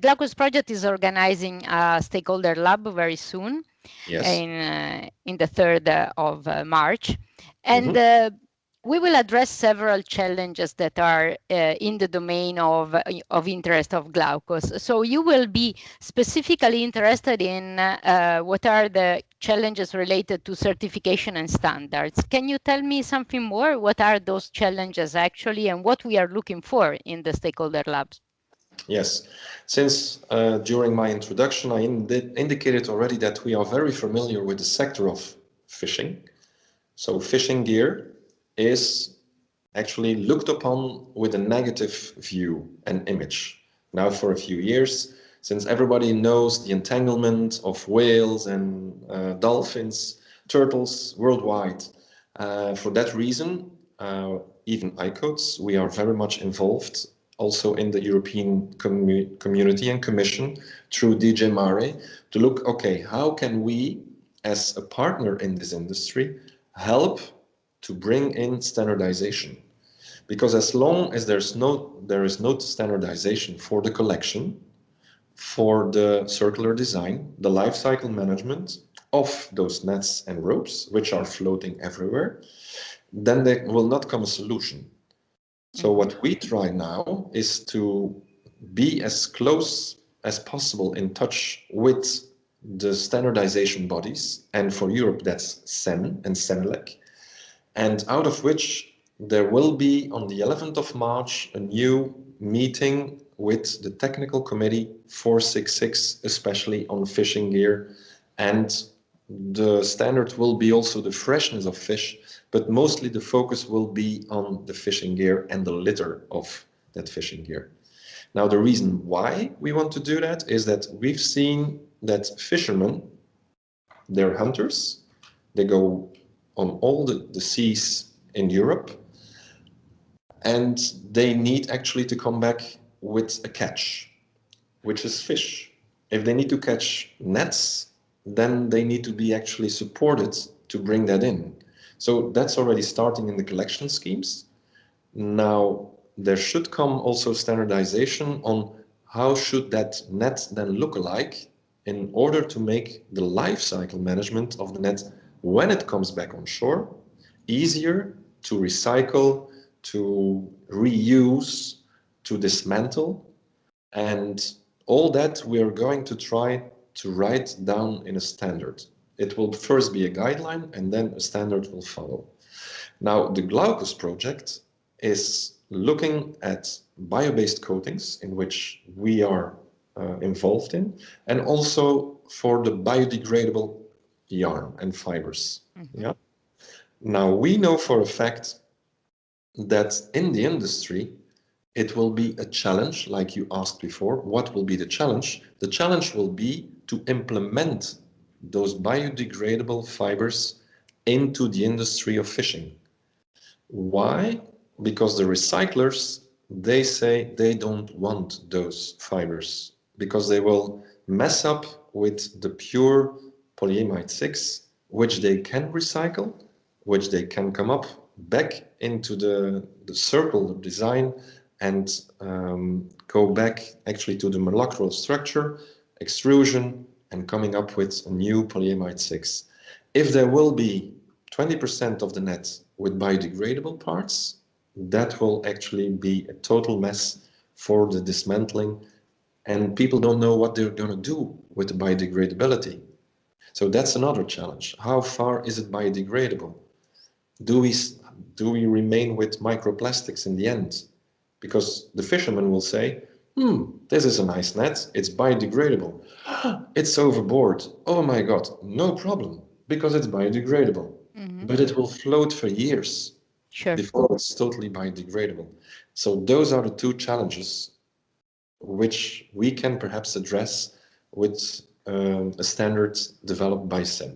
Glaukos project is organizing a Stakeholder Lab very soon, Yes. in the 3rd of March. And we will address several challenges that are in the domain of interest of Glaukos. So you will be specifically interested in what are the challenges related to certification and standards. Can you tell me something more? What are those challenges actually, and what we are looking for in the Stakeholder Labs? Yes, since during my introduction I indicated already that we are very familiar with the sector of fishing. So fishing gear is actually looked upon with a negative view and image. Now for a few years, since everybody knows the entanglement of whales and dolphins, turtles worldwide. For that reason, even ICOTS, we are very much involved also in the European community and Commission through DJ Mare to look, okay, how can we, as a partner in this industry, help to bring in standardization? Because as long as there is no standardization for the collection, for the circular design, the life cycle management of those nets and ropes, which are floating everywhere, then there will not come a solution. So what we try now is to be as close as possible in touch with the standardization bodies, and for Europe that's CEN and CENELEC, and out of which there will be on the 11th of March a new meeting with the technical committee 466, especially on fishing gear, and the standard will be also the freshness of fish, but mostly the focus will be on the fishing gear and the litter of that fishing gear. Now, the reason why we want to do that is that we've seen that fishermen, they're hunters, they go on all the seas in Europe, and they need actually to come back with a catch, which is fish. If they need to catch nets, then they need to be actually supported to bring that in. So that's already starting in the collection schemes. Now, there should come also standardization on how should that net then look like in order to make the life cycle management of the net when it comes back on shore easier to recycle, to reuse, to dismantle, and all that we are going to try to write down in a standard. It will first be a guideline and then a standard will follow. Now, the Glaukos project is looking at bio-based coatings in which we are involved in, and also for the biodegradable yarn and fibers. Yeah. Now, we know for a fact that in the industry, it will be a challenge, like you asked before. What will be the challenge? The challenge will be to implement those biodegradable fibers into the industry of fishing. Why? Because the recyclers, they say they don't want those fibers because they will mess up with the pure polyamide 6, which they can recycle, which they can come up back into the circle design and go back actually to the molecular structure, extrusion, and coming up with a new polyamide 6. If there will be 20% of the net with biodegradable parts, that will actually be a total mess for the dismantling, and people don't know what they're going to do with the biodegradability. So that's another challenge. How far is it biodegradable? Do we remain with microplastics in the end? Because the fisherman will say, this is a nice net, it's biodegradable. It's overboard. Oh my God, no problem, because it's biodegradable. But it will float for years before it's totally biodegradable. So those are the two challenges which we can perhaps address with a standard developed by CEN.